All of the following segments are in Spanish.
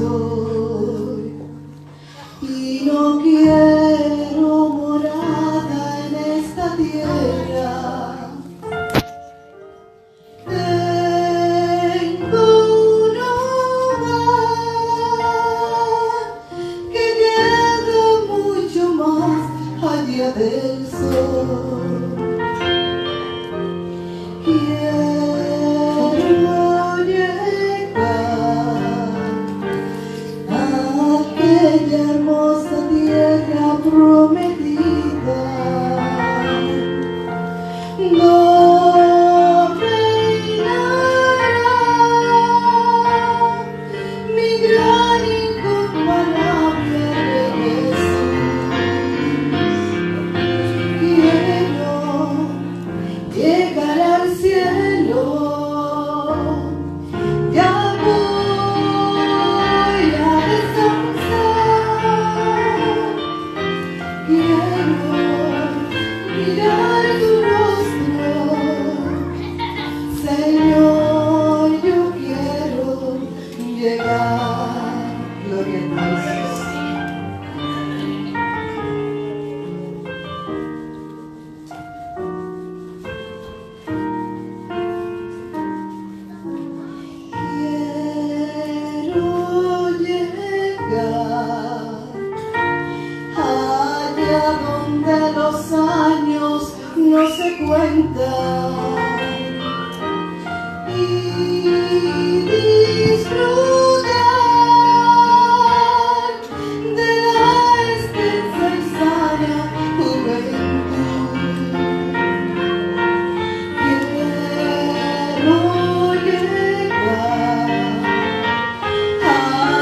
soy y no quiero morada en esta tierra. Tengo un hogar que queda mucho más allá del sol. Quiero llegar a aquella hermosa tierra prometida, donde reinará mi gran incomparable Jesús. Quiero llegar al cielo, ya voy a descansar. Quiero mirar tu rostro, Señor, yo quiero llegar. Gloria a Dios. Quiero llegar allá donde los años no se cuentan y disfrutar de la extensa y sana juventud. Quiero llegar a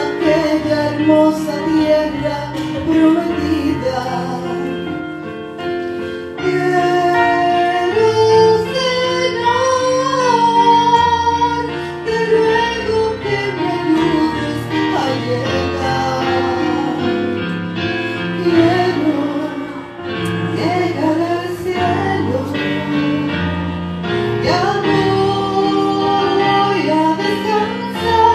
aquella hermosa tierra prometida. Quiero, Señor, te ruego que me ayudes a llegar. Quiero llegar al cielo, ya voy a descansar.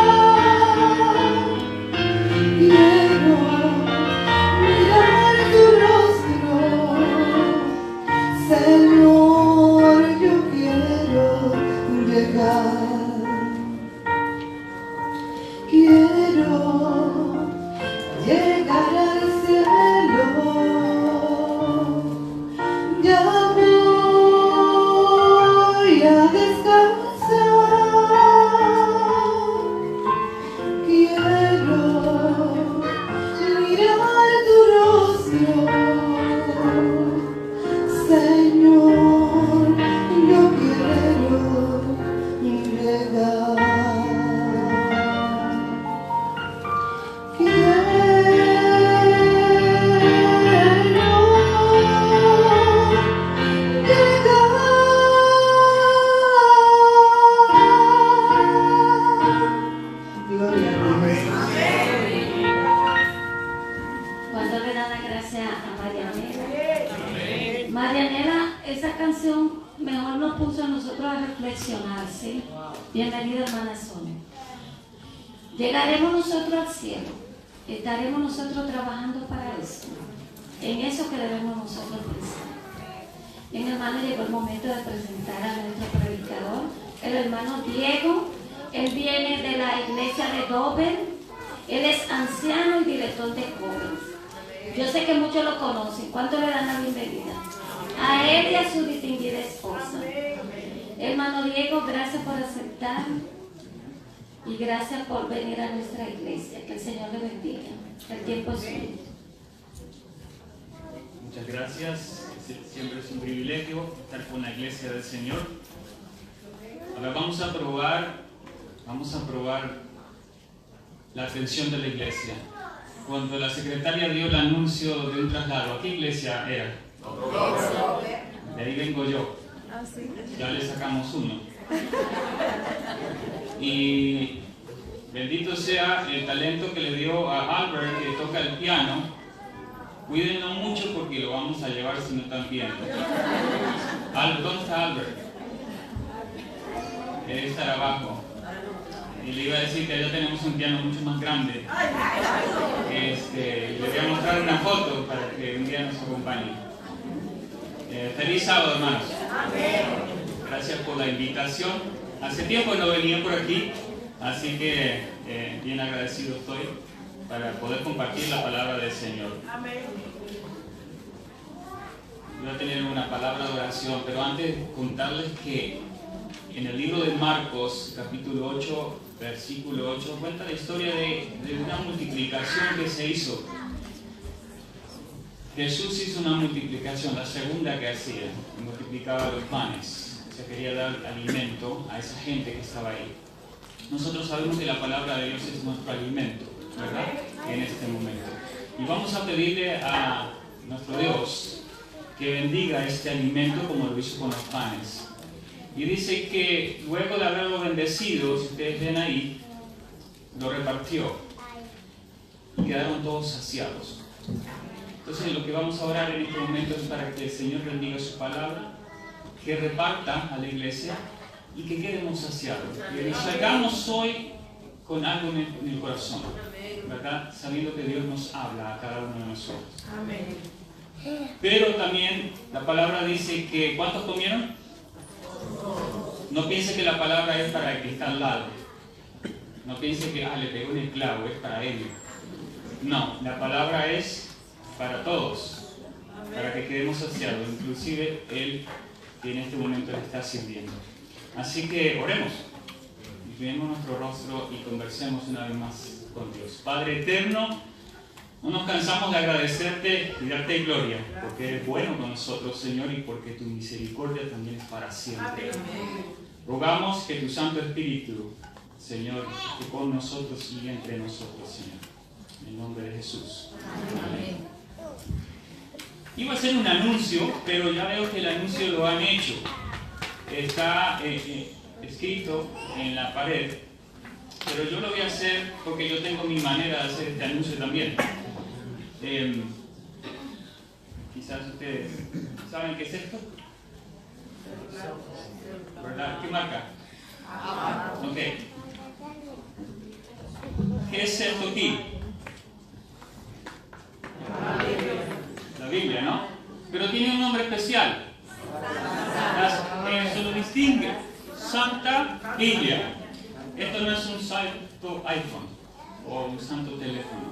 Quiero mirar tu rostro, Señor, yo quiero llegar. Quiero llegar al cielo, ya voy a descansar. Quiero mirar tu rostro, Señor, yo quiero llegar. Gloria a Dios. Cuando le da la gracia a Marianela. Marianela, esa canción mejor nos puso a nosotros a reflexionar, ¿sí? Bienvenida, hermana Sonia. Llegaremos nosotros al cielo. Estaremos nosotros trabajando para eso. En eso que debemos nosotros pensar. Bien, hermano, llegó el momento de presentar a nuestro predicador, el hermano Diego. Él viene de la iglesia de Dover. Él es anciano y director de jóvenes. Yo sé que muchos lo conocen. ¿Cuánto le dan la bienvenida? A él y a su distinguida esposa. Hermano Diego, gracias por aceptar y gracias por venir a nuestra iglesia. Que el Señor le bendiga. El tiempo es suyo. Muchas gracias. Siempre es un privilegio estar con la iglesia del Señor. Ahora vamos a probar la atención de la iglesia. Cuando la secretaria dio el anuncio de un traslado, ¿a qué iglesia era? De ahí vengo yo. Ya le sacamos uno. Y bendito sea el talento que le dio a Albert, que toca el piano. Cuídenlo mucho porque lo vamos a llevar si no están viendo. ¿Dónde está Albert? Debe estar abajo. Y le iba a decir que allá tenemos un piano mucho más grande. Le voy a mostrar una foto para que un día nos acompañe. Feliz sábado, hermanos. Gracias por la invitación. Hace tiempo no venía por aquí, así que bien agradecido estoy para poder compartir la palabra del Señor. Voy a tener una palabra de oración, pero antes contarles que en el libro de Marcos, capítulo 8, versículo 8, cuenta la historia de una multiplicación que se hizo. Jesús hizo una multiplicación, la segunda que hacía, multiplicaba los panes, se quería dar alimento a esa gente que estaba ahí. Nosotros sabemos que la palabra de Dios es nuestro alimento, ¿verdad? En este momento. Y vamos a pedirle a nuestro Dios que bendiga este alimento como lo hizo con los panes. Y dice que luego de haberlo bendecido, si ustedes ven ahí, lo repartió. Y quedaron todos saciados. Entonces lo que vamos a orar en este momento es para que el Señor bendiga su palabra, que reparta a la iglesia y que quedemos saciados. Que nos salgamos hoy con algo en el corazón, ¿verdad? Sabiendo que Dios nos habla a cada uno de nosotros. Amén. Pero también la palabra dice que ¿cuántos comieron? No piense que la palabra es para el que está al lado. No piense que le pegó un clavo, es para él. No, la palabra es para todos, para que quedemos saciados, inclusive él que en este momento le está sirviendo. Así que oremos, inclinemos nuestro rostro y conversemos una vez más con Dios. Padre eterno, no nos cansamos de agradecerte y darte gloria, porque eres bueno con nosotros, Señor, y porque tu misericordia también es para siempre. Rogamos que tu Santo Espíritu, Señor, esté con nosotros y entre nosotros, Señor. En el nombre de Jesús. Amén. Iba a hacer un anuncio, pero ya veo que el anuncio lo han hecho. Está escrito en la pared, pero yo lo voy a hacer porque yo tengo mi manera de hacer este anuncio también. Quizás ustedes saben qué es esto, ¿verdad? ¿Qué marca? Ok. ¿Qué es esto aquí? La Biblia, ¿no? Pero tiene un nombre especial. Se lo distingue. Santa Biblia. Esto no es un santo iPhone o un santo teléfono.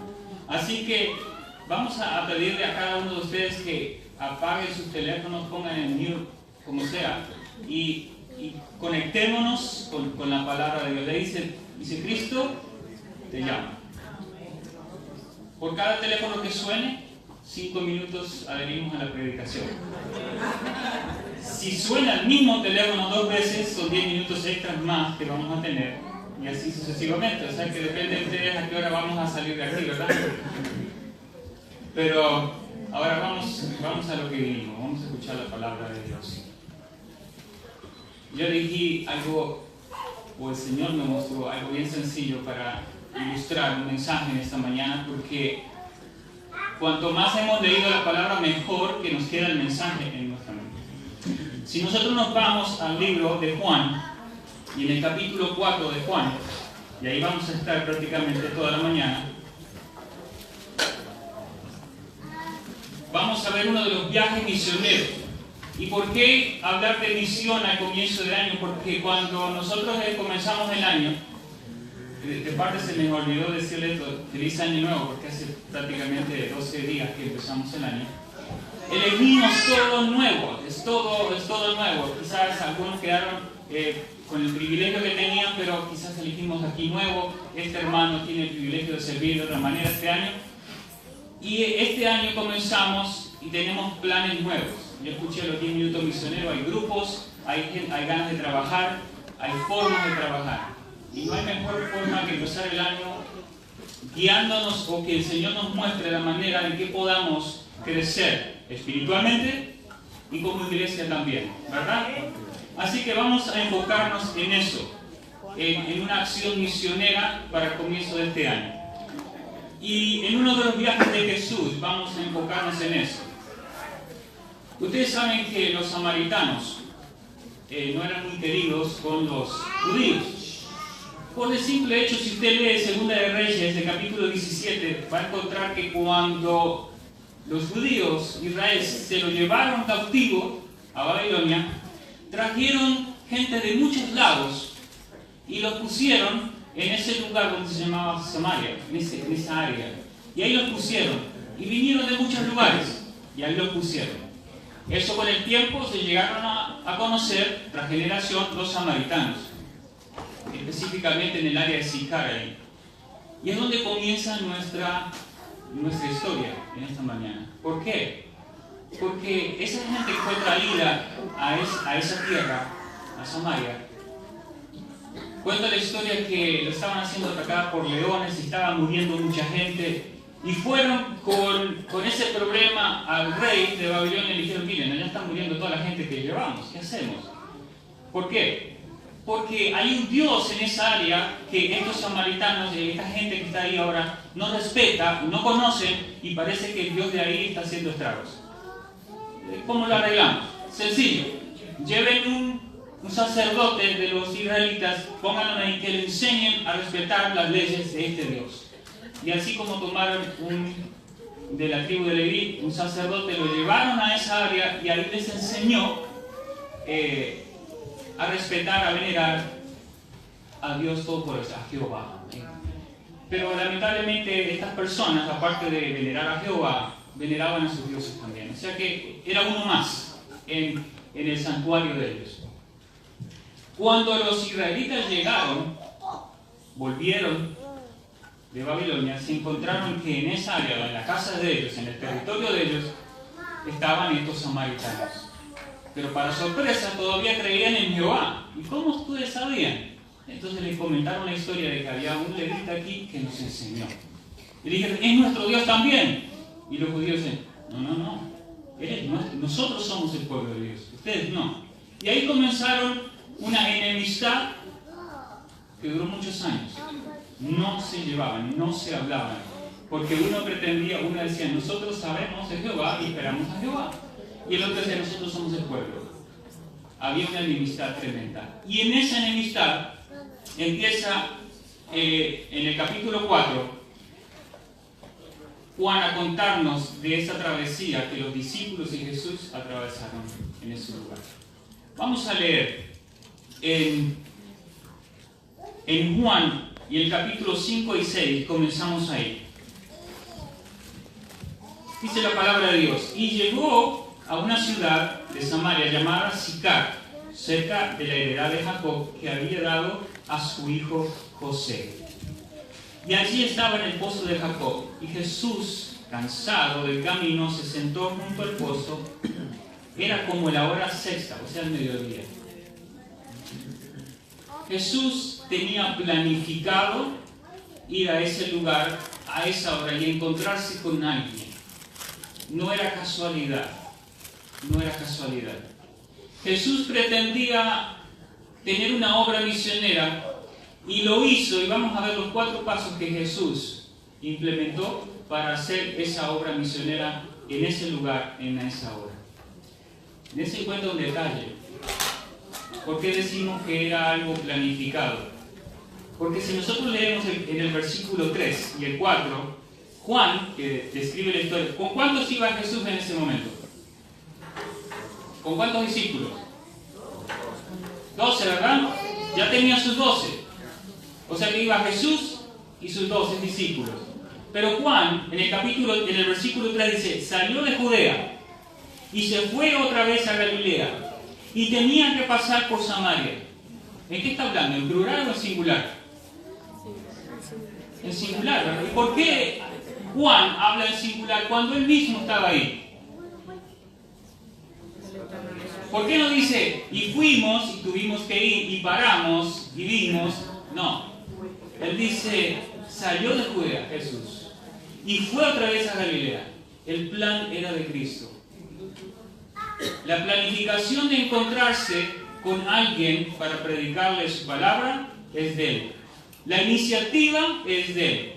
Así que vamos a pedirle a cada uno de ustedes que apaguen sus teléfonos, pongan en mute, como sea, y conectémonos con la palabra de Dios. Le dice Cristo te llama. Por cada teléfono que suene, 5 minutos adherimos a la predicación. Si suena el mismo teléfono 2 veces, son 10 minutos extras más que vamos a tener, y así sucesivamente. O sea que depende de ustedes a qué hora vamos a salir de aquí, ¿verdad? Pero ahora vamos a lo que vinimos, vamos a escuchar la palabra de Dios. Yo elegí algo, o el Señor me mostró algo bien sencillo para ilustrar un mensaje en esta mañana, porque cuanto más hemos leído la palabra, mejor que nos queda el mensaje en nuestra mente. Si nosotros nos vamos al libro de Juan, y en el capítulo 4 de Juan, y ahí vamos a estar prácticamente toda la mañana, vamos a ver uno de los viajes misioneros. ¿Y por qué hablar de misión al comienzo de año? Porque cuando nosotros comenzamos el año, de parte se me olvidó decirle feliz año nuevo, porque hace prácticamente 12 días que empezamos el año. Elegimos todo nuevo, es todo nuevo. Quizás algunos quedaron con el privilegio que tenían, pero quizás elegimos aquí nuevo. Este hermano tiene el privilegio de servir de otra manera este año. Y este año comenzamos y tenemos planes nuevos. Yo escuché los 10 minutos misioneros, hay grupos, hay ganas de trabajar, hay formas de trabajar. Y no hay mejor forma que empezar el año guiándonos o que el Señor nos muestre la manera en que podamos crecer espiritualmente y como iglesia también, ¿verdad? Así que vamos a enfocarnos en eso, en una acción misionera para el comienzo de este año. Y en uno de los viajes de Jesús vamos a enfocarnos en eso. Ustedes saben que los samaritanos no eran muy queridos con los judíos. Por el simple hecho, si usted lee Segunda de Reyes, el capítulo 17, va a encontrar que cuando los judíos, Israel, se lo llevaron cautivo a Babilonia, trajeron gente de muchos lados y los pusieron en ese lugar donde se llamaba Samaria, en esa área. Y ahí los pusieron. Y vinieron de muchos lugares y ahí los pusieron. Eso con el tiempo se llegaron a conocer, tras generación, los samaritanos, específicamente en el área de Sicar ahí. Y es donde comienza nuestra historia en esta mañana. ¿Por qué? Porque esa gente que fue traída a esa tierra, a Samaria, cuenta la historia que lo estaban haciendo atacar por leones y estaba muriendo mucha gente. Y fueron con ese problema al rey de Babilonia y le dijeron: miren, allá está muriendo toda la gente que llevamos, ¿qué hacemos? ¿Por qué? Porque hay un Dios en esa área que estos samaritanos, esta gente que está ahí ahora, no respeta, no conocen, y parece que el Dios de ahí está haciendo estragos. ¿Cómo lo arreglamos? Sencillo. Lleven un sacerdote de los israelitas, pónganlo ahí, que le enseñen a respetar las leyes de este Dios. Y así como tomaron de la tribu de Leví, un sacerdote, lo llevaron a esa área y ahí les enseñó a respetar, a venerar a Dios Todopoderoso, a Jehová. Pero lamentablemente estas personas, aparte de venerar a Jehová, veneraban a sus dioses también. O sea que era uno más en el santuario de ellos. Cuando los israelitas llegaron, volvieron de Babilonia, se encontraron que en esa área, en la casa de ellos, en el territorio de ellos, estaban estos samaritanos. Pero para sorpresa todavía creían en Jehová. ¿Y cómo ustedes sabían? Entonces les comentaron la historia de que había un levita aquí que nos enseñó. Y le dijeron: es nuestro Dios también. Y los judíos dicen: no, nosotros somos el pueblo de Dios, ustedes no. Y ahí comenzaron una enemistad que duró muchos años. No se llevaban, no se hablaban, porque uno decía: nosotros sabemos de Jehová y esperamos a Jehová, y el otro decía: nosotros somos el pueblo. Había una enemistad tremenda, y en esa enemistad empieza en el capítulo 4 Juan a contarnos de esa travesía que los discípulos y Jesús atravesaron en ese lugar. Vamos a leer en Juan y el capítulo 5 y 6, comenzamos ahí. Dice la palabra de Dios: y llegó a una ciudad de Samaria llamada Sicar, cerca de la heredad de Jacob, que había dado a su hijo José. Y allí estaba en el pozo de Jacob. Y Jesús, cansado del camino, se sentó junto al pozo. Era como la hora sexta, o sea, el mediodía. Jesús tenía planificado ir a ese lugar a esa hora y encontrarse con alguien. No era casualidad. No era casualidad. Jesús pretendía tener una obra misionera y lo hizo, y vamos a ver los 4 pasos que Jesús implementó para hacer esa obra misionera en ese lugar, en esa hora. En ese encuentro un detalle. ¿Por qué decimos que era algo planificado? Porque si nosotros leemos en el versículo 3 y el 4, Juan, que describe la historia, ¿con cuántos iba Jesús en ese momento? ¿Con cuántos discípulos? 12, ¿verdad? Ya tenía sus 12. O sea que iba Jesús y sus 12 discípulos. Pero Juan, en el versículo 3 dice: salió de Judea y se fue otra vez a Galilea y tenía que pasar por Samaria. ¿En qué está hablando? ¿En plural o en singular? En singular, ¿verdad? ¿Y por qué Juan habla en singular cuando él mismo estaba ahí? ¿Por qué no dice: y fuimos y tuvimos que ir y paramos y vimos? No. Él dice: salió de Judea Jesús y fue otra vez a Galilea. El plan era de Cristo. La planificación de encontrarse con alguien para predicarle su palabra es de Él. La iniciativa es de Él.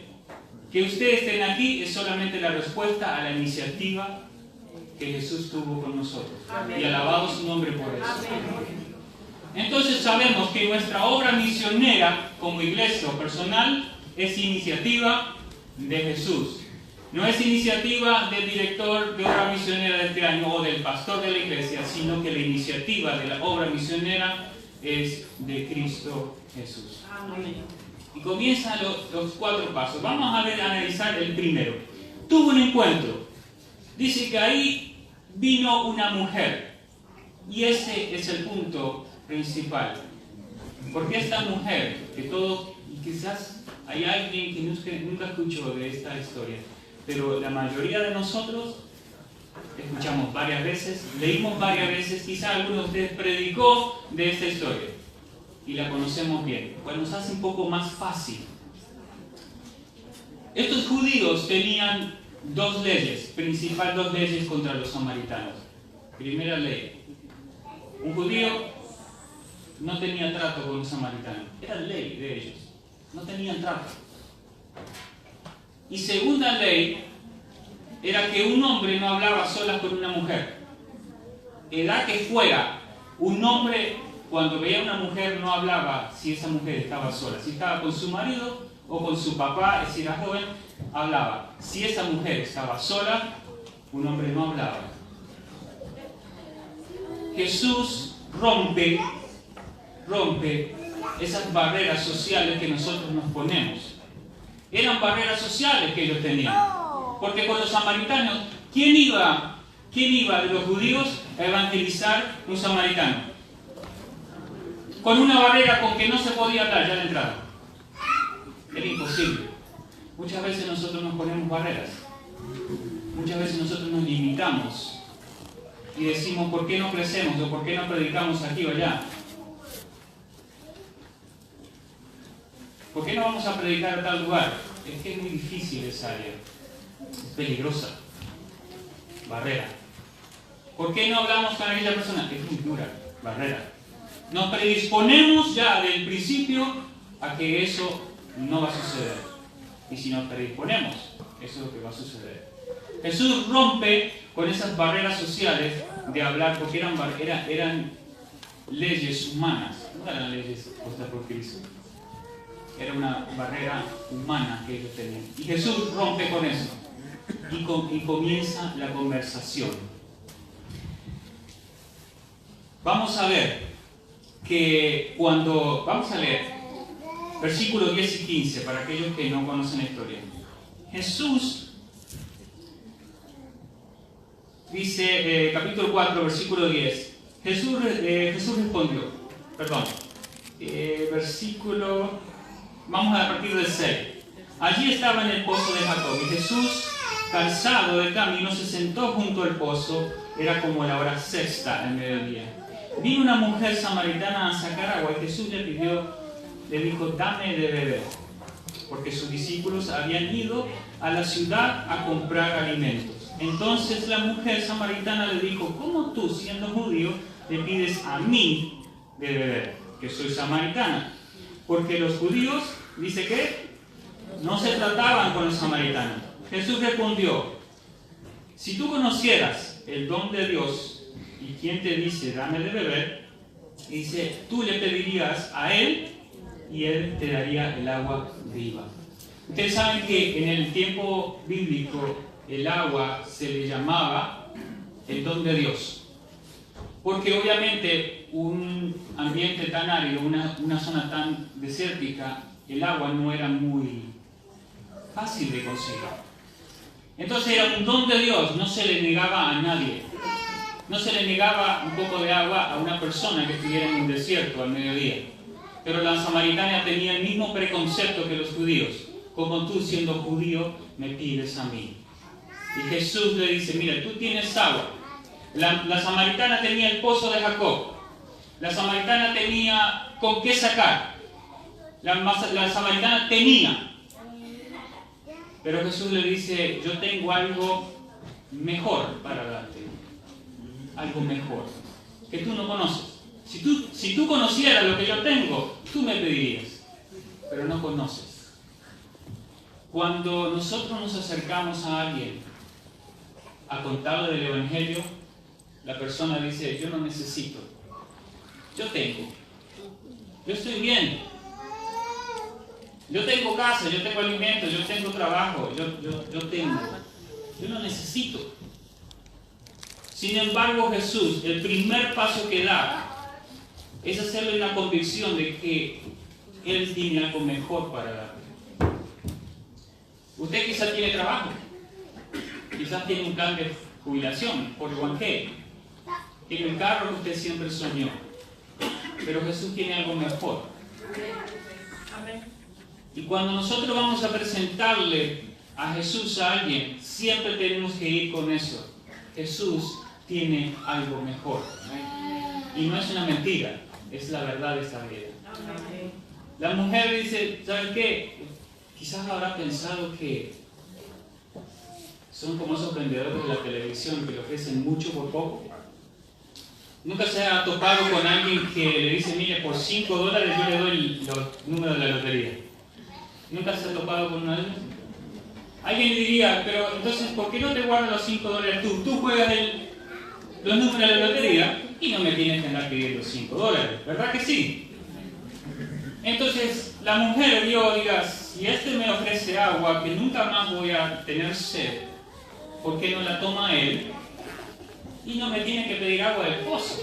Que ustedes estén aquí es solamente la respuesta a la iniciativa que Jesús tuvo con nosotros. Amén. Y alabado su nombre por eso. Amén. Entonces sabemos que nuestra obra misionera como iglesia o personal es iniciativa de Jesús. No es iniciativa del director de obra misionera de este año o del pastor de la iglesia, sino que la iniciativa de la obra misionera es de Cristo Jesús. Y comienzan los 4 pasos. Vamos a analizar el primero. Tuvo un encuentro. Dice que ahí vino una mujer. Y ese es el punto principal. Porque esta mujer, que todos, y quizás hay alguien que nunca escuchó de esta historia, pero la mayoría de nosotros escuchamos varias veces, leímos varias veces, quizás alguno de ustedes predicó de esta historia y la conocemos bien, pues nos hace un poco más fácil. Estos judíos tenían 2 leyes, principal 2 leyes contra los samaritanos. Primera ley, un judío no tenía trato con los samaritanos, era ley de ellos, no tenían trato. Y segunda ley era que un hombre no hablaba solas con una mujer. Edad que fuera, un hombre cuando veía a una mujer no hablaba si esa mujer estaba sola. Si estaba con su marido o con su papá, si era joven, hablaba. Si esa mujer estaba sola, un hombre no hablaba. Jesús rompe esas barreras sociales que nosotros nos ponemos. Eran barreras sociales que ellos tenían. Porque con los samaritanos, ¿quién iba de los judíos a evangelizar un samaritano? Con una barrera con que no se podía hablar ya de entrada. Era imposible. Muchas veces nosotros nos ponemos barreras. Muchas veces nosotros nos limitamos. Y decimos, ¿por qué no crecemos? O ¿por qué no predicamos aquí o allá? ¿Por qué no vamos a predicar a tal lugar? Es que es muy difícil esa área. Es peligrosa. Barrera. ¿Por qué no hablamos con aquella persona? Es muy dura. Barrera. Nos predisponemos ya del principio a que eso no va a suceder. Y si nos predisponemos, eso es lo que va a suceder. Jesús rompe con esas barreras sociales de hablar, porque eran leyes humanas, no eran leyes puestas por Cristo. Era una barrera humana que ellos tenían. Y Jesús rompe con eso. Y comienza la conversación. Vamos a ver que vamos a leer versículos 10 y 15 para aquellos que no conocen la historia. Jesús dice, capítulo 4, versículo 10. Jesús respondió, vamos a partir del 6. Allí estaba en el pozo de Jacob y Jesús, cansado del camino, se sentó junto al pozo. Era como la hora sexta al mediodía. Vino una mujer samaritana a sacar agua y Jesús le dijo, dame de beber, porque sus discípulos habían ido a la ciudad a comprar alimentos. Entonces la mujer samaritana le dijo, ¿cómo tú, siendo judío, le pides a mí de beber, que soy samaritana? Porque los judíos, dice que, no se trataban con los samaritanos. Jesús respondió, si tú conocieras el don de Dios y quién te dice, dame de beber, dice, tú le pedirías a él y él te daría el agua viva. Ustedes saben que en el tiempo bíblico el agua se le llamaba el don de Dios. Porque obviamente un ambiente tan árido, una zona tan desértica, el agua no era muy fácil de conseguir. Entonces era un don de Dios, no se le negaba a nadie. No se le negaba un poco de agua a una persona que estuviera en un desierto al mediodía. Pero la samaritana tenía el mismo preconcepto que los judíos. Como tú, siendo judío, me pides a mí. Y Jesús le dice, mira, tú tienes agua. La samaritana tenía el pozo de Jacob. La samaritana tenía con qué sacar. La samaritana tenía. Pero Jesús le dice, yo tengo algo mejor para darte. Algo mejor, que tú no conoces. Si tú conocieras lo que yo tengo, tú me pedirías. Pero no conoces. Cuando nosotros nos acercamos a alguien a contarle del Evangelio, la persona dice, yo no necesito. Yo tengo. Yo estoy bien. Yo tengo casa, yo tengo alimento, yo tengo trabajo, yo tengo. Yo no necesito. Sin embargo, Jesús, el primer paso que da es hacerle una convicción de que Él tiene algo mejor para darle. Usted quizás tiene trabajo, quizás tiene un plan de jubilación por el Evangelio, tiene el carro que usted siempre soñó, pero Jesús tiene algo mejor. Y cuando nosotros vamos a presentarle a Jesús a alguien, siempre tenemos que ir con eso. Jesús tiene algo mejor. Y no es una mentira, es la verdad de esta vida. La mujer dice, ¿saben qué? Quizás habrá pensado que son como esos vendedores de la televisión que le ofrecen mucho por poco. Nunca se ha topado con alguien que le dice, mire, por $5 yo le doy los números de la lotería. ¿Nunca se ha topado con alguien? Alguien diría, pero entonces, ¿por qué no te guardas los $5 tú? Tú juegas los números de la lotería y no me tienes que andar pidiendo $5, ¿verdad que sí? Entonces, la mujer vio, diga, si este me ofrece agua que nunca más voy a tener sed, ¿por qué no la toma él? Y no me tiene que pedir agua del pozo.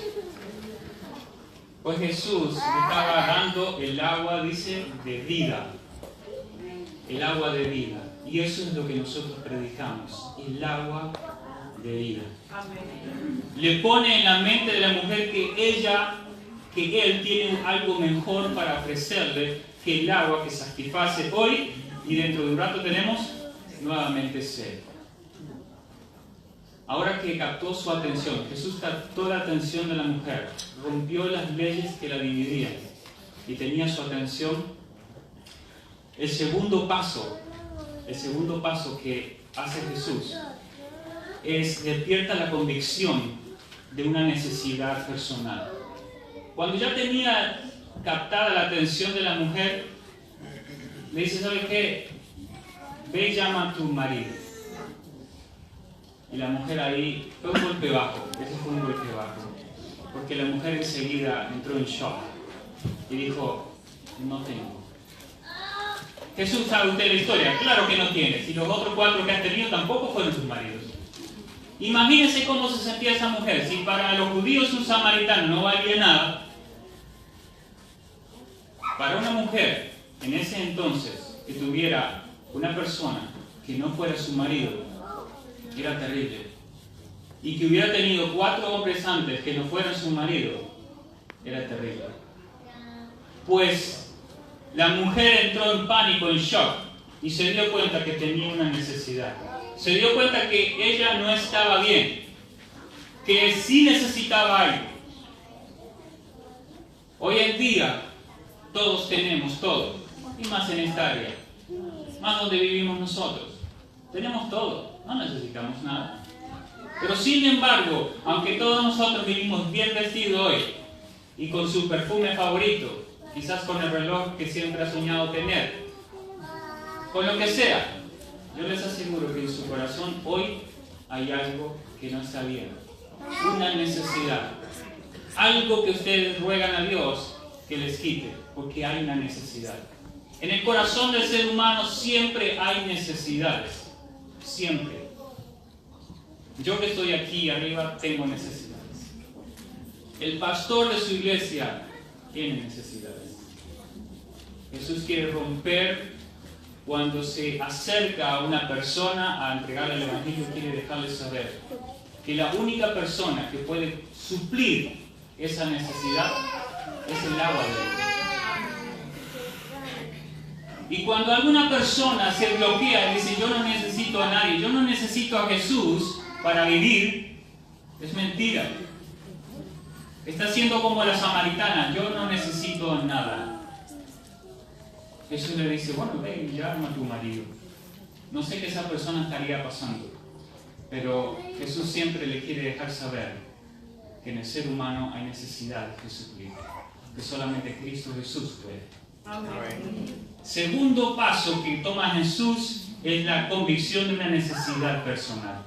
Pues Jesús estaba dando el agua, dice, de vida. El agua de vida. Y eso es lo que nosotros predicamos, el agua de vida. Le pone en la mente de la mujer que él tiene algo mejor para ofrecerle que el agua que satisface hoy, y dentro de un rato tenemos nuevamente sed. Ahora que captó su atención, Jesús captó la atención de la mujer, rompió las leyes que la dividían y tenía su atención. El segundo paso que hace Jesús es despierta la convicción de una necesidad personal. Cuando ya tenía captada la atención de la mujer, le dice, ¿sabes qué? Ve y llama a tu marido. Y la mujer ahí, fue un golpe bajo, ese fue un golpe bajo, porque la mujer enseguida entró en shock y dijo, no tengo. Jesús, ¿sabe usted la historia? Claro que no tiene, si los otros 4 que has tenido tampoco fueron sus maridos. Imagínense cómo se sentía esa mujer, si para los judíos un samaritano no valía nada, para una mujer en ese entonces que tuviera una persona que no fuera su marido, era terrible. Y que hubiera tenido 4 hombres antes que no fueran su marido, era terrible. Pues la mujer entró en pánico, en shock, y se dio cuenta que tenía una necesidad. Se dio cuenta que ella no estaba bien, que sí necesitaba algo. Hoy en día todos tenemos todo, y más en esta área, más donde vivimos nosotros. Tenemos todo, no necesitamos nada. Pero sin embargo, aunque todos nosotros vivimos bien vestidos hoy y con su perfume favorito, quizás con el reloj que siempre ha soñado tener, con lo que sea, yo les aseguro que en su corazón hoy hay algo que no está bien, una necesidad, algo que ustedes ruegan a Dios que les quite, porque hay una necesidad. En el corazón del ser humano siempre hay necesidades. Siempre. Yo que estoy aquí arriba tengo necesidades. El pastor de su iglesia tiene necesidades. Jesús quiere romper cuando se acerca a una persona a entregarle el evangelio, quiere dejarle saber que la única persona que puede suplir esa necesidad es el agua de vida. Y cuando alguna persona se bloquea y dice, yo no necesito a nadie, yo no necesito a Jesús para vivir, es mentira. Está siendo como la samaritana, yo no necesito nada. Jesús le dice, bueno, ven y llama a tu marido. No sé qué esa persona estaría pasando, pero Jesús siempre le quiere dejar saber que en el ser humano hay necesidad de suplir, que solamente Cristo Jesús puede. Amén. Segundo paso que toma Jesús es la convicción de una necesidad personal.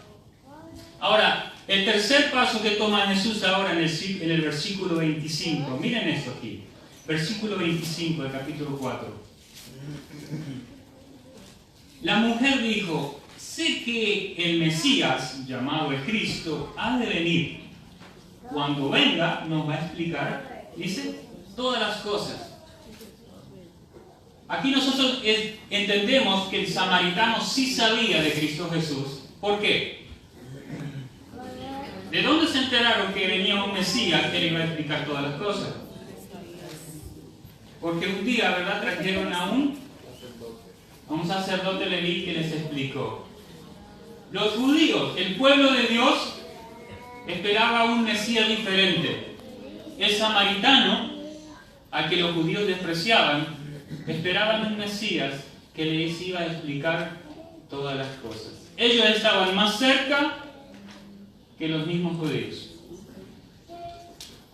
Ahora, el tercer paso que toma Jesús ahora en el versículo 25, miren esto aquí. versículo 25 del capítulo 4. La mujer dijo: sé que el Mesías, llamado el Cristo, ha de venir. Cuando venga nos va a explicar, dice, todas las cosas. Aquí nosotros entendemos que el samaritano sí sabía de Cristo Jesús. ¿Por qué? ¿De dónde se enteraron que venía un Mesías que le iba a explicar todas las cosas? Porque un día, ¿verdad?, trajeron a un sacerdote leví que les explicó. Los judíos, el pueblo de Dios, esperaba un Mesías diferente. El samaritano, al que los judíos despreciaban, esperaban un Mesías que les iba a explicar todas las cosas. Ellos estaban más cerca que los mismos judíos.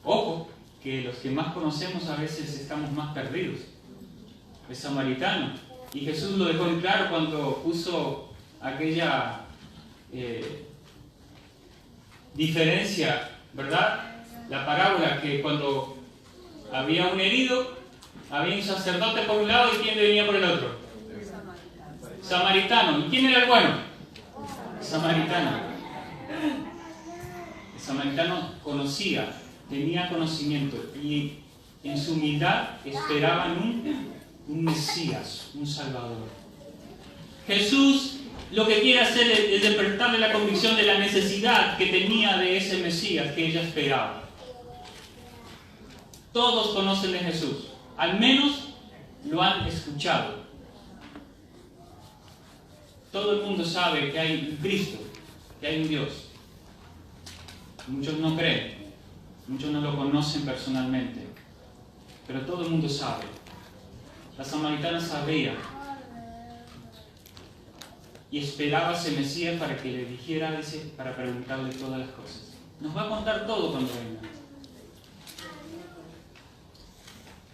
Ojo, que los que más conocemos a veces estamos más perdidos. El samaritano. Y Jesús lo dejó en claro cuando puso aquella diferencia, ¿verdad? La parábola que cuando había un herido, había un sacerdote por un lado y ¿quién venía por el otro? Samaritano. ¿Y quién era el bueno? Samaritano. El samaritano conocía, tenía conocimiento y en su humildad esperaban un Mesías, un Salvador. Jesús lo que quiere hacer es despertarle la convicción de la necesidad que tenía de ese Mesías que ella esperaba. Todos conocen de Jesús, al menos lo han escuchado. Todo el mundo sabe que hay un Cristo, que hay un Dios. Muchos no creen, muchos no lo conocen personalmente, pero todo el mundo sabe. La samaritana sabía y esperaba a ese Mesías para que le dijera, para preguntarle todas las cosas. Nos va a contar todo cuando venga.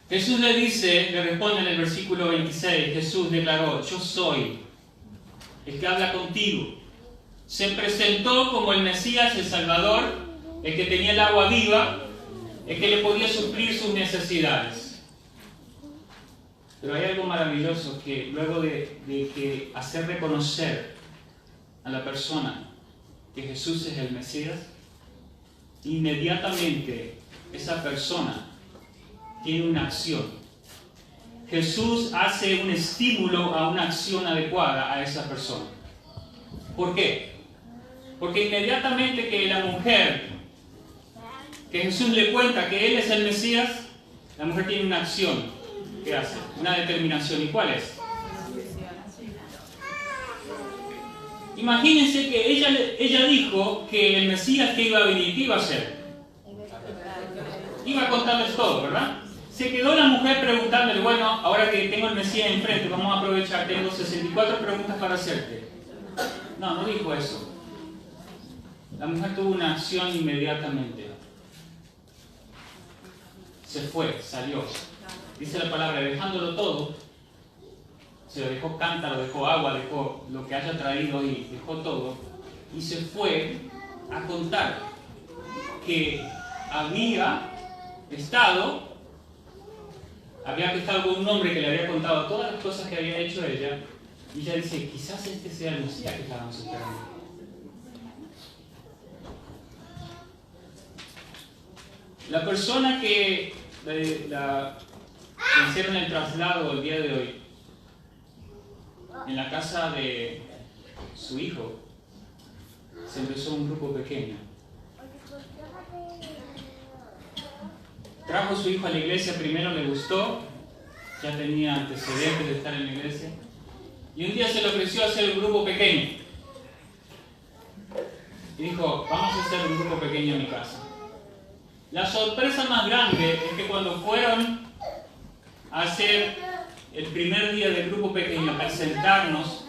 Jesús le responde en el versículo 26, Jesús declaró: yo soy el que habla contigo. Se presentó como el Mesías, el Salvador, el que tenía el agua viva, el que le podía suplir sus necesidades. Pero hay algo maravilloso, que luego de hacer reconocer a la persona que Jesús es el Mesías, inmediatamente esa persona tiene una acción. Jesús hace un estímulo a una acción adecuada a esa persona. ¿Por qué? Porque inmediatamente que la mujer, que Jesús le cuenta que Él es el Mesías, la mujer tiene una acción. ¿Qué hace? Una determinación. ¿Y cuál es? Imagínense que ella dijo que el Mesías que iba a venir, ¿qué iba a hacer? Iba a contarles todo, ¿verdad? Se quedó la mujer preguntándole: bueno, ahora que tengo el Mesías enfrente, vamos a aprovechar, tengo 64 preguntas para hacerte. No dijo eso. La mujer tuvo una acción inmediatamente. Se fue, salió. Dice la palabra, dejándolo todo, se lo dejó cántaro, dejó agua, dejó lo que haya traído y dejó todo, y se fue a contar que había estado con un hombre que le había contado todas las cosas que había hecho ella, y ella dice: quizás este sea el Mesías que estábamos esperando. La persona que hicieron el traslado el día de hoy en la casa de su hijo, se empezó un grupo pequeño. Trajo a su hijo a la iglesia, primero le gustó, ya tenía antecedentes de estar en la iglesia, y un día se le ofreció hacer un grupo pequeño. Y dijo: vamos a hacer un grupo pequeño en mi casa. La sorpresa más grande es que cuando fueron a hacer el primer día del grupo pequeño, a presentarnos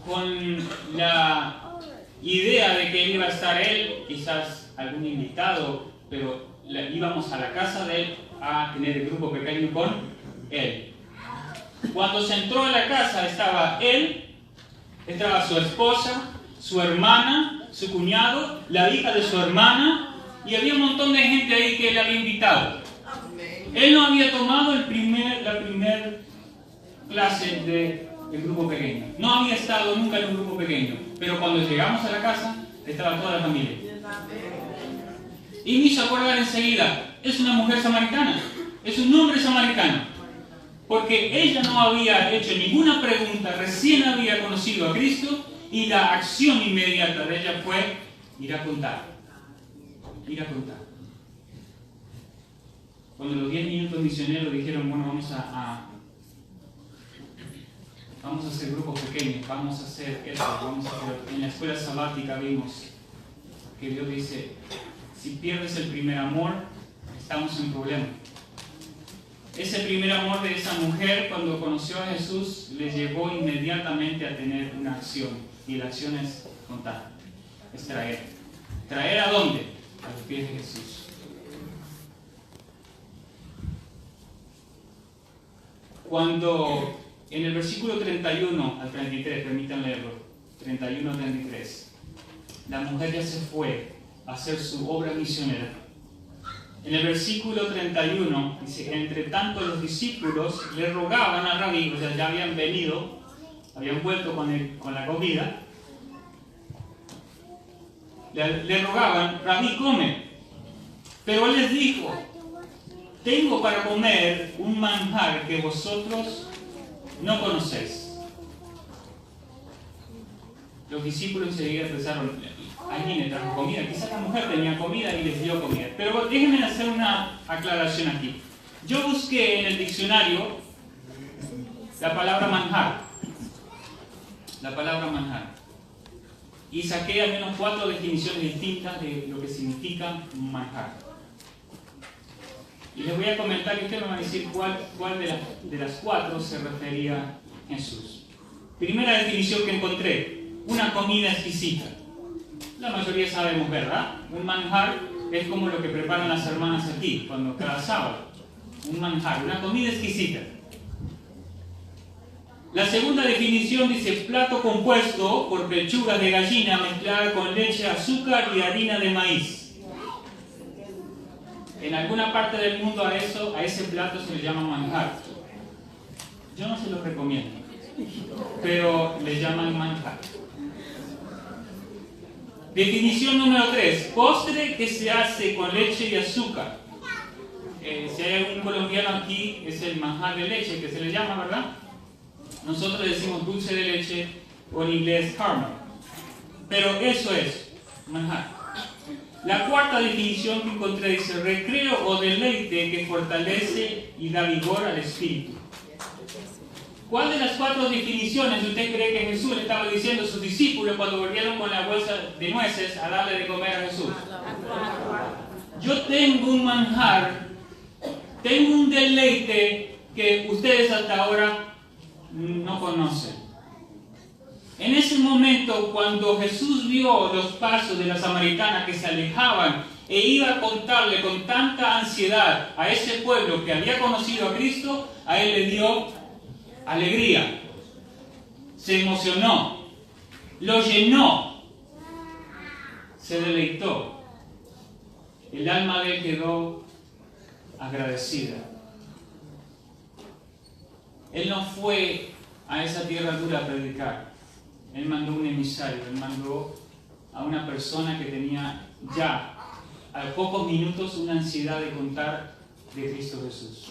con la idea de que iba a estar él, quizás algún invitado, pero íbamos a la casa de él a tener el grupo pequeño con él. Cuando se entró a la casa estaba él, estaba su esposa, su hermana, su cuñado, la hija de su hermana, y había un montón de gente ahí que él había invitado. Él no había tomado la primera clase del grupo pequeño. No había estado nunca en un grupo pequeño. Pero cuando llegamos a la casa, estaba toda la familia. Y me hizo acordar enseguida, es una mujer samaritana, es un hombre samaritano. Porque ella no había hecho ninguna pregunta, recién había conocido a Cristo y la acción inmediata de ella fue ir a contar. Ir a contar. Cuando los 10 minutos misioneros dijeron, bueno, vamos a hacer grupos pequeños, vamos a hacer eso, vamos a hacer... En la escuela sabática vimos que Dios dice, si pierdes el primer amor, estamos en problema. Ese primer amor de esa mujer, cuando conoció a Jesús, le llevó inmediatamente a tener una acción. Y la acción es contar, es traer. ¿Traer a dónde? A los pies de Jesús. Cuando en el versículo 31 al 33, permítanme leerlo, 31 al 33, la mujer ya se fue a hacer su obra misionera. En el versículo 31 dice, entre tanto los discípulos le rogaban al rabí, o sea, ya habían venido, habían vuelto con la comida, le rogaban, rabí, come. Pero él les dijo, tengo para comer un manjar que vosotros no conocéis. Los discípulos enseguida pensaron, alguien le trajo comida, quizás la mujer tenía comida y les dio comida. Pero déjenme hacer una aclaración aquí. Yo busqué en el diccionario la palabra manjar. La palabra manjar. Y saqué al menos 4 definiciones distintas de lo que significa manjar. Y les voy a comentar y ustedes me van a decir cuál de las 4 se refería a Jesús. Primera definición que encontré, una comida exquisita. La mayoría sabemos, ¿verdad? Un manjar es como lo que preparan las hermanas aquí, cuando cada sábado. Un manjar, una comida exquisita. La segunda definición dice plato compuesto por pechugas de gallina mezclada con leche, azúcar y harina de maíz. En alguna parte del mundo a ese plato se le llama manjar. Yo no se lo recomiendo, pero le llaman manjar. Definición número 3. Postre que se hace con leche y azúcar. Si hay algún colombiano aquí, es el manjar de leche que se le llama, ¿verdad? Nosotros decimos dulce de leche o en inglés caramel. Pero eso es manjar. La cuarta definición que encontré dice recreo o deleite que fortalece y da vigor al espíritu. ¿Cuál de las 4 definiciones usted cree que Jesús le estaba diciendo a sus discípulos cuando volvieron con la bolsa de nueces a darle de comer a Jesús? Yo tengo un manjar, tengo un deleite que ustedes hasta ahora no conocen. En ese momento, cuando Jesús vio los pasos de la samaritana que se alejaban e iba a contarle con tanta ansiedad a ese pueblo que había conocido a Cristo, a él le dio alegría, se emocionó, lo llenó, se deleitó. El alma de él quedó agradecida. Él no fue a esa tierra dura a predicar. Él mandó un emisario, él mandó a una persona que tenía ya a pocos minutos una ansiedad de contar de Cristo Jesús.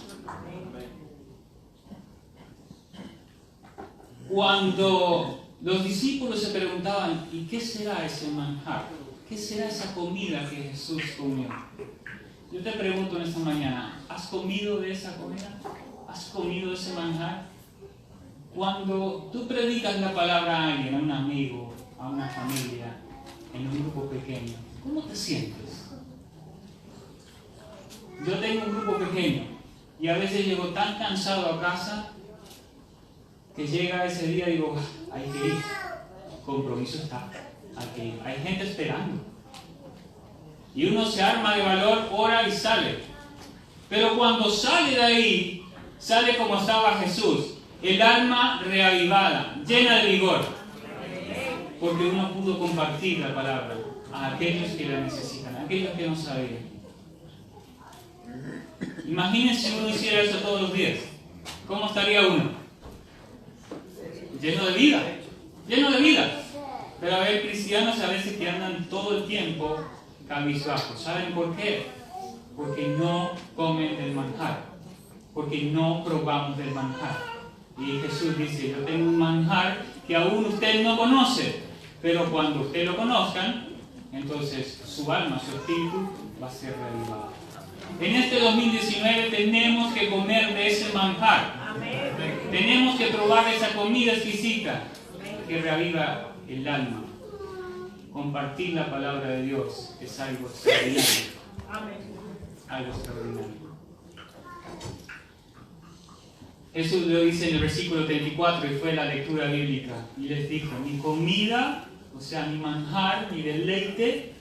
Cuando los discípulos se preguntaban, ¿y qué será ese manjar? ¿Qué será esa comida que Jesús comió? Yo te pregunto en esta mañana, ¿has comido de esa comida? ¿Has comido de ese manjar? Cuando tú predicas la palabra a alguien, a un amigo, a una familia, en un grupo pequeño, ¿cómo te sientes? Yo tengo un grupo pequeño y a veces llego tan cansado a casa que llega ese día y digo, hay que ir, compromiso está, hay que ir, hay gente esperando. Y uno se arma de valor, ora y sale. Pero cuando sale de ahí, sale como estaba Jesús, el alma reavivada, llena de vigor. Porque uno pudo compartir la palabra a aquellos que la necesitan, a aquellos que no sabían. Imagínense si uno hiciera eso todos los días. ¿Cómo estaría uno? Lleno de vida. Lleno de vida. Pero a ver, cristianos a veces que andan todo el tiempo cabizbajos. ¿Saben por qué? Porque no comen del manjar. Porque no probamos del manjar. Y Jesús dice, yo tengo un manjar que aún ustedes no conocen. Pero cuando ustedes lo conozcan, entonces su alma, su espíritu va a ser reavivado. En este 2019 tenemos que comer de ese manjar. Tenemos que probar esa comida exquisita que reaviva el alma. Compartir la palabra de Dios es algo extraordinario. Algo extraordinario. Jesús lo dice en el versículo 34 y fue la lectura bíblica. Y les dijo, mi comida, o sea, mi manjar, mi deleite,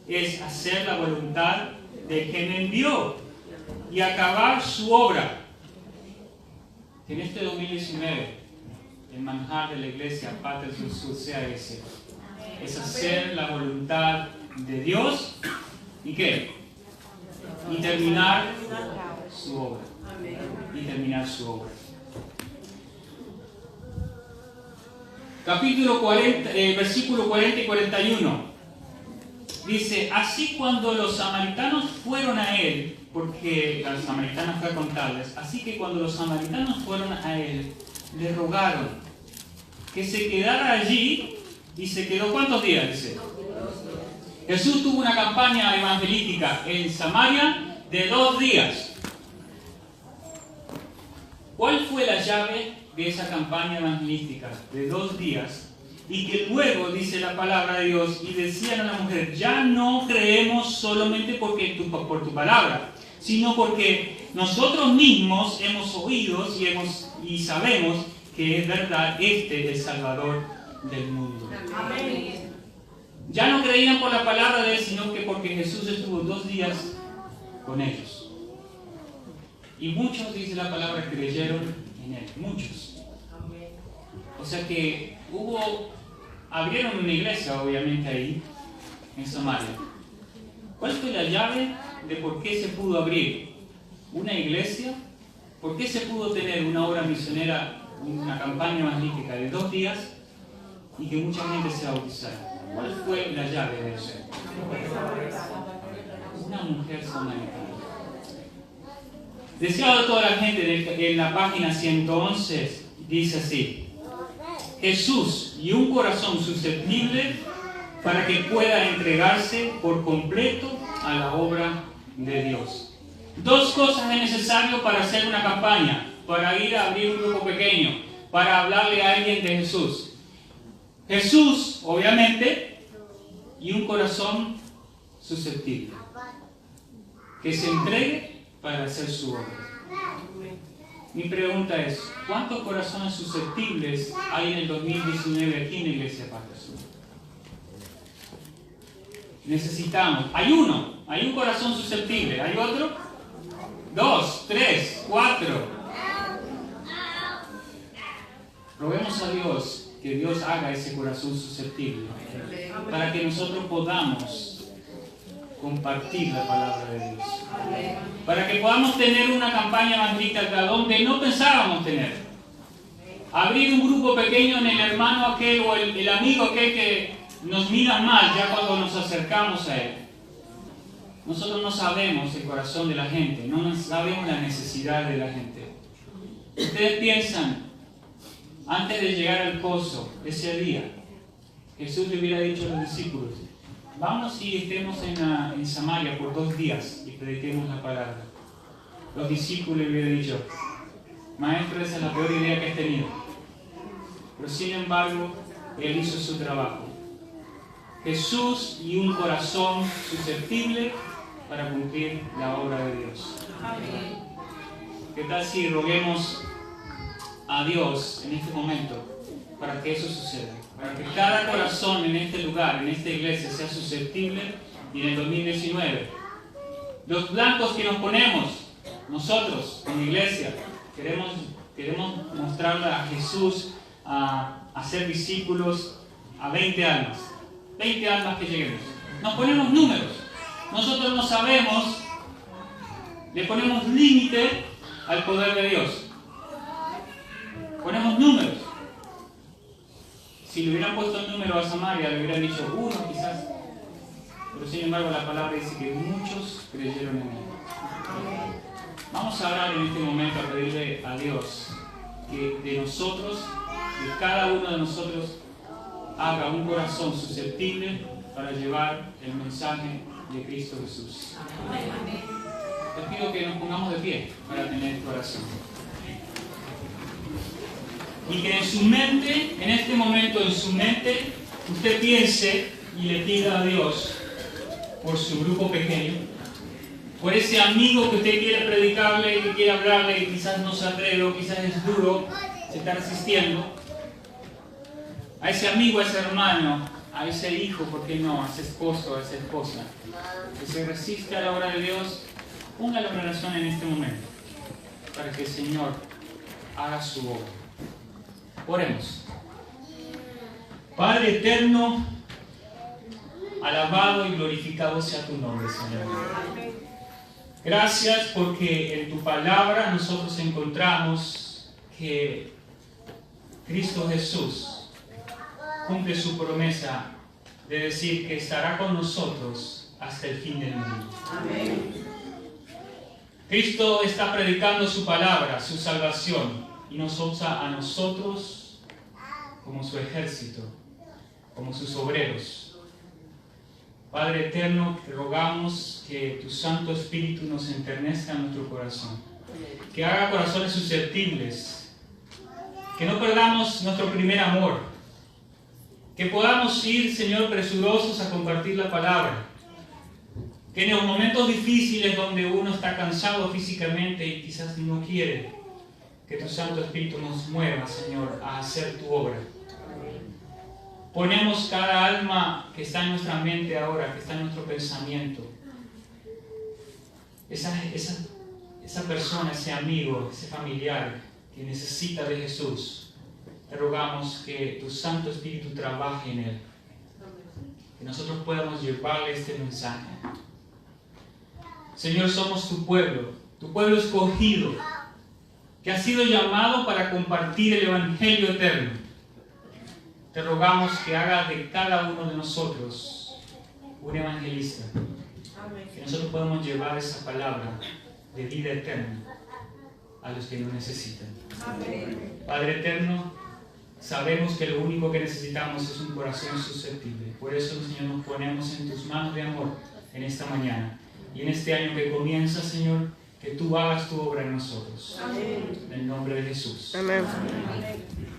es hacer la voluntad de quien me envió y acabar su obra. En este 2019, el manjar de la iglesia Patria del Sur sea ese. Es hacer la voluntad de Dios y ¿qué? Y terminar su obra. Y terminar su obra. Capítulo 40, versículo 40 y 41. Dice, así cuando los samaritanos fueron a él, porque los samaritanos fue a contarles, así que cuando los samaritanos fueron a él, le rogaron que se quedara allí, y se quedó ¿cuántos días? Dice. Jesús tuvo una campaña evangelística en Samaria de 2 días. ¿Cuál fue la llave de esa campaña evangelística de 2 días? Y que luego dice la palabra de Dios y decían a la mujer, ya no creemos solamente por tu palabra, sino porque nosotros mismos hemos oído y sabemos que es verdad, este es el Salvador del mundo. Amén. Ya no creían por la palabra de él, sino que porque Jesús estuvo 2 días con ellos. Y muchos, dice la palabra, creyeron en él. Muchos. O sea que abrieron una iglesia, obviamente, ahí, en Samaria. ¿Cuál fue la llave de por qué se pudo abrir una iglesia? ¿Por qué se pudo tener una obra misionera, una campaña evangelística de 2 días y que mucha gente se bautizara? ¿Cuál fue la llave de eso? Una mujer samaritana. Deseado de toda la gente, en la página 111 dice así: Jesús y un corazón susceptible para que pueda entregarse por completo a la obra de Dios. 2 cosas es necesario para hacer una campaña, para ir a abrir un grupo pequeño, para hablarle a alguien de Jesús. Jesús, obviamente, y un corazón susceptible, que se entregue para hacer su obra. Mi pregunta es, ¿cuántos corazones susceptibles hay en el 2019 aquí en la Iglesia Patria Sur? Necesitamos, hay un corazón susceptible, ¿hay otro? 2, 3, 4. Roguemos a Dios que Dios haga ese corazón susceptible para que nosotros podamos compartir la palabra de Dios. Para que podamos tener una campaña evangelística donde no pensábamos tener. Abrir un grupo pequeño en el hermano aquel o el amigo aquel que nos mira mal ya cuando nos acercamos a él. Nosotros no sabemos el corazón de la gente, no sabemos la necesidad de la gente. Ustedes piensan, antes de llegar al pozo, ese día, Jesús le hubiera dicho a los discípulos, vamos y estemos en Samaria por 2 días y prediquemos la palabra. Los discípulos le hubieran dicho, maestro, esa es la peor idea que has tenido. Pero sin embargo, él hizo su trabajo. Jesús y un corazón susceptible para cumplir la obra de Dios. ¿Qué tal si roguemos a Dios en este momento para que eso suceda? Para que cada corazón en este lugar, en esta iglesia, sea susceptible y en el 2019 los blancos que nos ponemos, nosotros como iglesia, queremos mostrarle a Jesús, a ser discípulos a 20 almas. 20 almas que lleguemos. Nos ponemos números. Nosotros no sabemos le ponemos límite al poder de Dios. Ponemos números. Si le hubieran puesto el número a Samaria, le hubieran dicho uno quizás. Pero sin embargo la palabra dice que muchos creyeron en él. Vamos a orar en este momento a pedirle a Dios que de nosotros, que cada uno de nosotros haga un corazón susceptible para llevar el mensaje de Cristo Jesús. Les pido que nos pongamos de pie para tener el corazón. Y que en su mente, en este momento en su mente, usted piense y le pida a Dios por su grupo pequeño, por ese amigo que usted quiere predicarle, que quiere hablarle, y quizás no se atreve, o quizás es duro, se está resistiendo. A ese amigo, a ese hermano, a ese hijo, ¿por qué no? A ese esposo, a esa esposa, que se resiste a la obra de Dios, ponga la oración en este momento, para que el Señor haga su obra. Oremos. Padre eterno, alabado y glorificado sea tu nombre, Señor. Gracias porque en tu palabra nosotros encontramos que Cristo Jesús cumple su promesa de decir que estará con nosotros hasta el fin del mundo. Amén. Cristo está predicando su palabra, su salvación, y nos usa a nosotros como su ejército, como sus obreros. Padre eterno, te rogamos que tu Santo Espíritu nos enternezca en nuestro corazón, que haga corazones susceptibles, que no perdamos nuestro primer amor, que podamos ir, Señor, presurosos a compartir la palabra, que en los momentos difíciles donde uno está cansado físicamente y quizás no quiere, que tu Santo Espíritu nos mueva, Señor, a hacer tu obra. Ponemos cada alma que está en nuestra mente ahora, que está en nuestro pensamiento. Esa persona, ese amigo, ese familiar que necesita de Jesús. Te rogamos que tu Santo Espíritu trabaje en él. Que nosotros podamos llevarle este mensaje. Señor, somos tu pueblo escogido, que ha sido llamado para compartir el Evangelio eterno. Te rogamos que haga de cada uno de nosotros un evangelista. Que nosotros podamos llevar esa palabra de vida eterna a los que lo necesitan. Padre eterno, sabemos que lo único que necesitamos es un corazón susceptible. Por eso, Señor, nos ponemos en tus manos de amor en esta mañana. Y en este año que comienza, Señor, que tú hagas tu obra en nosotros. Amén. En el nombre de Jesús. Amén. Amén.